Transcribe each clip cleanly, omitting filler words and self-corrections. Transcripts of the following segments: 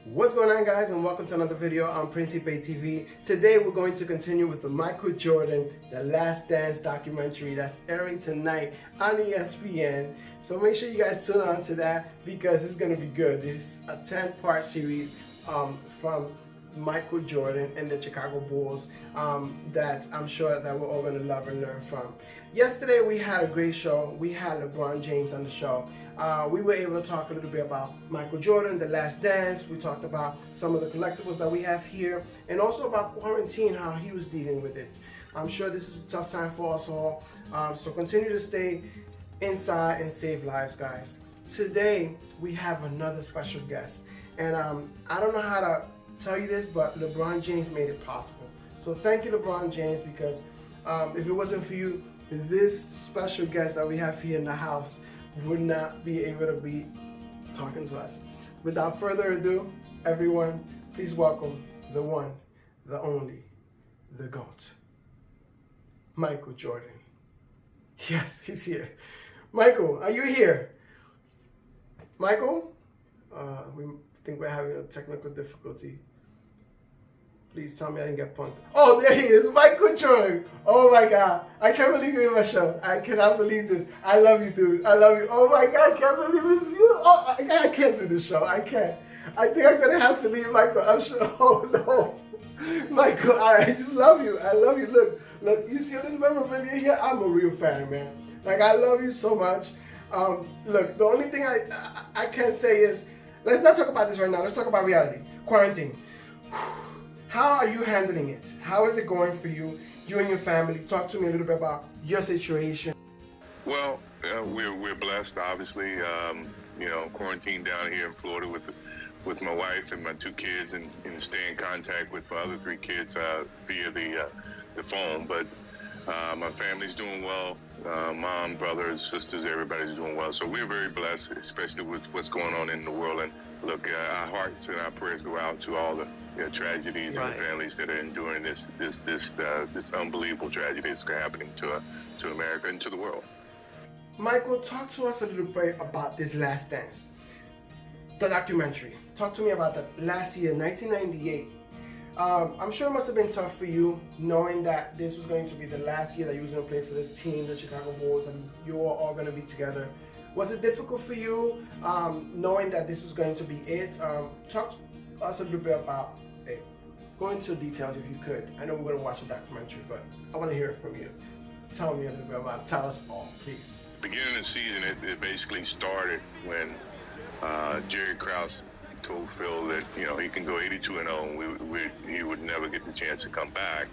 What's going on, guys, and welcome to another video on PRINCIPETV. Today we're going to continue with the Michael Jordan The Last Dance documentary that's airing tonight on ESPN. So make sure you guys tune on to that because it's going to be good. It's a 10-part series from Michael Jordan and the Chicago Bulls that I'm sure that we're all going to love and learn from. Yesterday we had a great show. We had LeBron James on the show. We were able to talk a little bit about Michael Jordan, The Last Dance. We talked about some of the collectibles that we have here and also about quarantine, how he was dealing with it. I'm sure this is a tough time for us all. So continue to stay inside and save lives, guys. Today we have another special guest. And I don't know how to tell you this, but LeBron James made it possible. So thank you, LeBron James, because if it wasn't for you, this special guest that we have here in the house would not be able to be talking to us. Without further ado, everyone, please welcome the one, the only, the GOAT, Michael Jordan. Yes, he's here. Michael, are you here? Michael? We think we're having a technical difficulty. Please tell me I didn't get punted. Oh, there he is, Michael Jordan. Oh my God, I can't believe you're in my show. I cannot believe this. I love you, dude. I love you. Oh my God, I can't believe it's you. Oh, I can't do this show. I can't. I think I'm gonna have to leave, Michael. I'm sure. Oh no, Michael, I just love you. I love you. Look. You see this memorabilia here? I'm a real fan, man. Like, I love you so much. Look, the only thing I can say is, let's not talk about this right now. Let's talk about reality. Quarantine. How are you handling it? How is it going for you, you and your family? Talk to me a little bit about your situation. Well, we're blessed, obviously. You know, quarantined down here in Florida with my wife and my two kids, and stay in contact with my other three kids via the phone. But my family's doing well. Mom, brothers, sisters, everybody's doing well. So we're very blessed, especially with what's going on in the world. And look, our hearts and our prayers go out to all the tragedies and the families that are enduring this unbelievable tragedy that's happening to America and to the world. Michael, talk to us a little bit about this Last Dance, the documentary. Talk to me about that last year, 1998. I'm sure it must have been tough for you knowing that this was going to be the last year that you was going to play for this team, the Chicago Bulls, and you were all going to be together. Was it difficult for you knowing that this was going to be it? Talk to us a little bit about it. Go into details if you could. I know we're going to watch the documentary, but I want to hear it from you. Tell me a little bit about it. Tell us all, please. Beginning of the season, it basically started when Jerry Krause told Phil that he can go 82-0 and he would never get the chance to come back.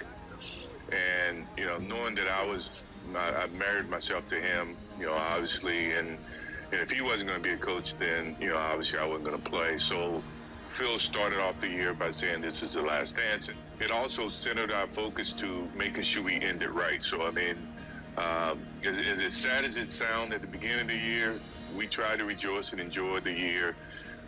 And knowing that I married myself to him, obviously, and if he wasn't going to be a coach, then obviously I wasn't going to play. So Phil started off the year by saying this is the last dance. And it also centered our focus to making sure we end it right. So I mean, as sad as it sounded at the beginning of the year, we tried to rejoice and enjoy the year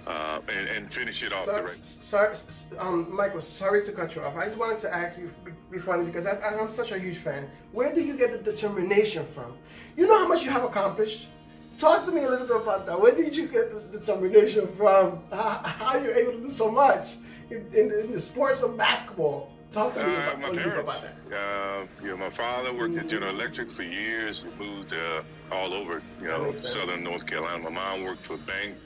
and finish it off the right. Michael, sorry to cut you off. I just wanted to ask you, before, because I'm such a huge fan. Where do you get the determination from? You know how much you have accomplished? Talk to me a little bit about that. Where did you get the determination from? How are you able to do so much in the sports of basketball? Talk to me about that. My father worked at General Electric for years. He moved all over, southern North Carolina. My mom worked for a bank.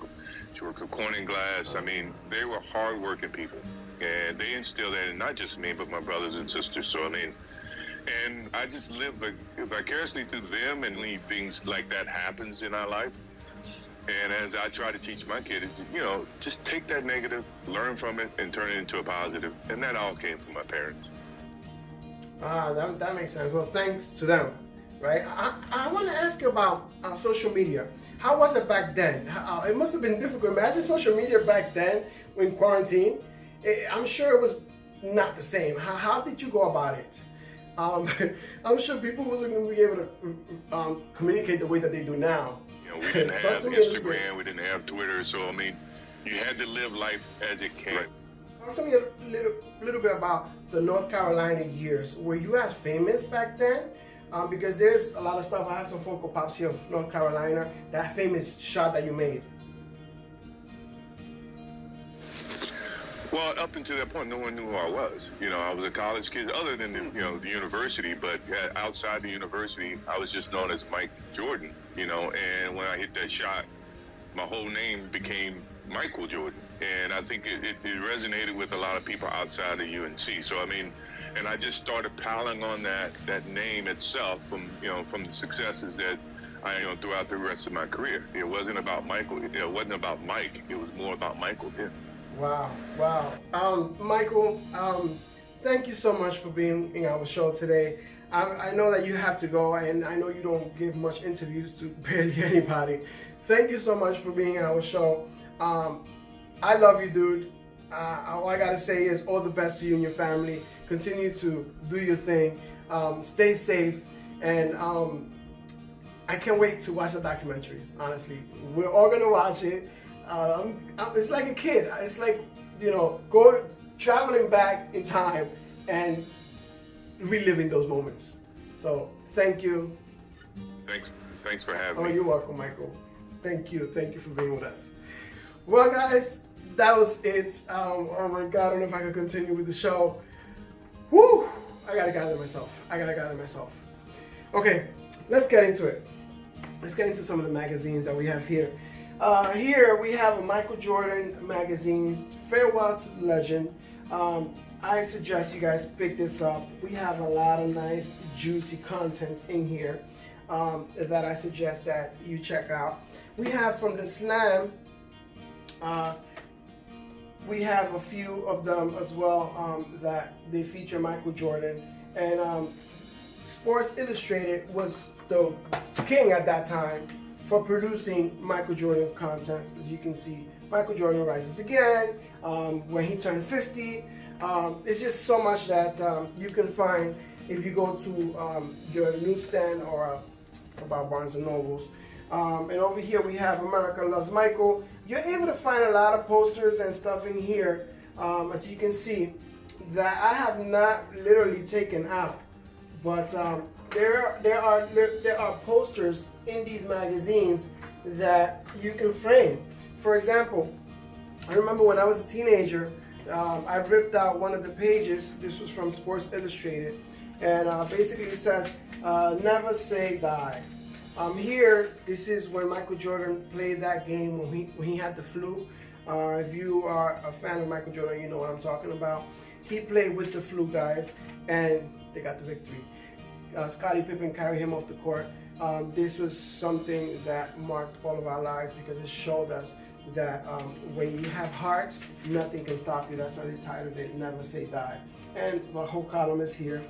She worked for Corning Glass. I mean, they were hardworking people, and they instilled that in not just me, but my brothers and sisters. So I mean, and I just live vicariously through them, and when things like that happens in our life. And as I try to teach my kids, just take that negative, learn from it, and turn it into a positive. And that all came from my parents. That makes sense. Well, thanks to them, right? I want to ask you about social media. How was it back then? It must have been difficult. Imagine social media back then when quarantine. I'm sure it was not the same. How did you go about it? I'm sure people wasn't going to be able to communicate the way that they do now. We didn't have Instagram, we didn't have Twitter, so I mean, you had to live life as it came. Talk to me a little bit about the North Carolina years. Were you as famous back then? Because there's a lot of stuff. I have some Funko Pops here of North Carolina. That famous shot that you made. Well, up until that point, no one knew who I was. You know, I was a college kid, other than the university. But outside the university, I was just known as Mike Jordan. You know, and when I hit that shot, my whole name became Michael Jordan, and I think it resonated with a lot of people outside of UNC. So I mean, and I just started piling on that name itself from the successes that I throughout the rest of my career. It wasn't about Michael. It wasn't about Mike. It was more about Michael. Yeah. Wow, wow. Michael, thank you so much for being in our show today. I know that you have to go, and I know you don't give much interviews to barely anybody. Thank you so much for being in our show. I love you, dude. All I gotta say is all the best to you and your family. Continue to do your thing. Stay safe, and I can't wait to watch the documentary. Honestly, we're all gonna watch it. It's like a kid. It's like, traveling back in time and reliving those moments. So thank you. Thanks for having me. Oh, you're welcome, Michael. Thank you for being with us. Well, guys, that was it. Oh my God, I don't know if I can continue with the show. Woo! I gotta gather myself. Okay, let's get into it. Let's get into some of the magazines that we have here. Here we have a Michael Jordan magazine's Farewell to the Legend. I suggest you guys pick this up. We have a lot of nice, juicy content in here that I suggest that you check out. We have from the Slam, we have a few of them as well that they feature Michael Jordan. And Sports Illustrated was the king at that time for producing Michael Jordan content. As you can see, Michael Jordan Rises Again, when he turned 50. It's just so much that you can find if you go to your newsstand or about Barnes & Nobles. And over here we have America Loves Michael. You're able to find a lot of posters and stuff in here, as you can see, that I have not literally taken out. But there are posters in these magazines that you can frame. For example, I remember when I was a teenager, I ripped out one of the pages. This was from Sports Illustrated, and basically it says, "Never say die." Here, this is when Michael Jordan played that game when he had the flu. If you are a fan of Michael Jordan, you know what I'm talking about. He played with the flu, guys, and they got the victory. Scottie Pippen carried him off the court. This was something that marked all of our lives because it showed us that when you have heart, nothing can stop you. That's why they titled it "Never Say Die." And the whole column is here.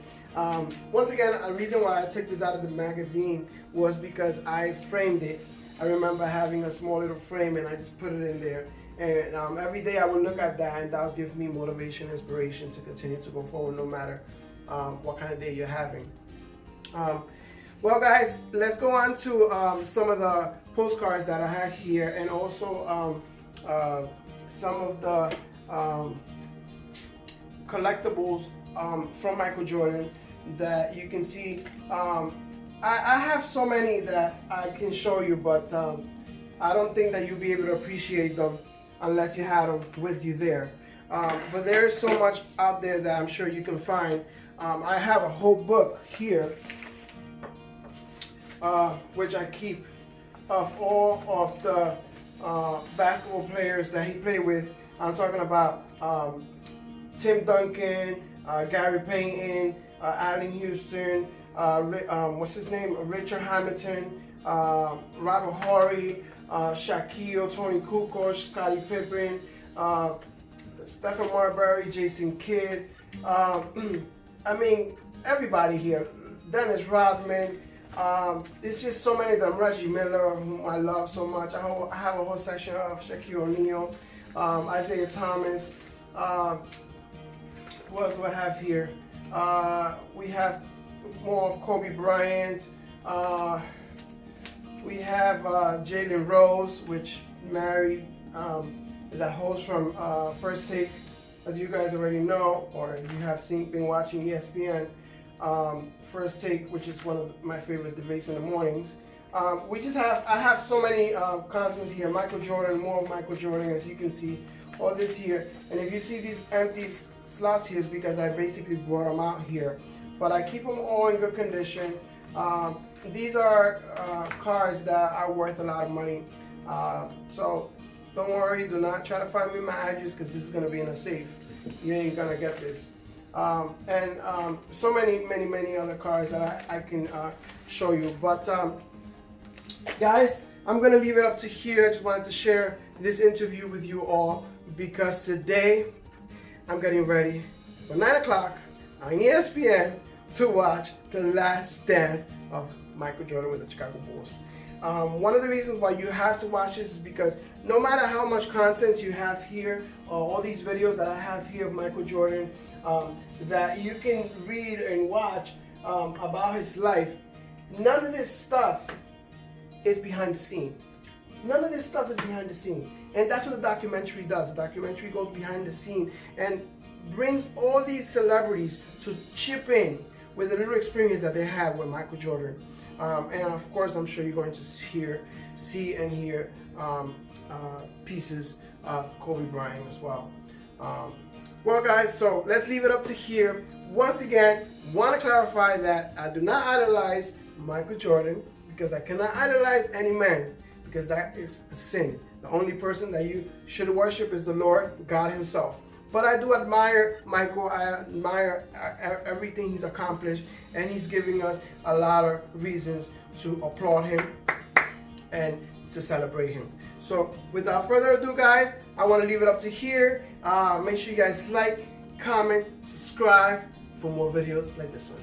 Once again, a reason why I took this out of the magazine was because I framed it. I remember having a small little frame and I just put it in there. And every day I would look at that, and that would give me motivation, inspiration to continue to go forward no matter what kind of day you're having. Well, guys, let's go on to some of the postcards that I have here, and also some of the collectibles from Michael Jordan that you can see. I have so many that I can show you, but I don't think that you'll be able to appreciate them unless you had them with you there. But there's so much out there that I'm sure you can find. I have a whole book here, which I keep, of all of the basketball players that he played with. I'm talking about Tim Duncan, Gary Payton, Allen Houston, what's his name? Richard Hamilton, Robert Horry, Shaquille, Tony Kukoc, Scottie Pippen, Stephen Marbury, Jason Kidd. I mean, everybody here. Dennis Rodman. It's just so many of them. Reggie Miller, whom I love so much. I have a whole section of Shaquille O'Neal, Isaiah Thomas. What else do I have here? We have more of Kobe Bryant. We have Jalen Rose, which married that host from First Take, as you guys already know, or you have been watching ESPN. First Take, which is one of my favorite debates in the mornings. I have so many contents here. Michael Jordan, more of Michael Jordan, as you can see, all this here. And if you see these empty slots here, it's because I basically brought them out here. But I keep them all in good condition. These are cars that are worth a lot of money. So don't worry, do not try to find me my address, because this is going to be in a safe. You ain't going to get this. So many other cars that I can show you. But guys, I'm going to leave it up to here. I just wanted to share this interview with you all, because today I'm getting ready for 9 o'clock on ESPN to watch the last dance of Michael Jordan with the Chicago Bulls. One of the reasons why you have to watch this is because no matter how much content you have here, all these videos that I have here of Michael Jordan, that you can read and watch about his life, none of this stuff is behind the scene. None of this stuff is behind the scene. And that's what the documentary does. The documentary goes behind the scene and brings all these celebrities to chip in with the little experience that they have with Michael Jordan. And of course, I'm sure you're going to see and hear pieces of Kobe Bryant as well. Well guys, so let's leave it up to here. Once again, want to clarify that I do not idolize Michael Jordan, because I cannot idolize any man, because that is a sin. The only person that you should worship is the Lord God himself. But I do admire Michael. I admire everything he's accomplished, and he's giving us a lot of reasons to applaud him and to celebrate him. So without further ado guys, I want to leave it up to here. Make sure you guys like, comment, subscribe for more videos like this one.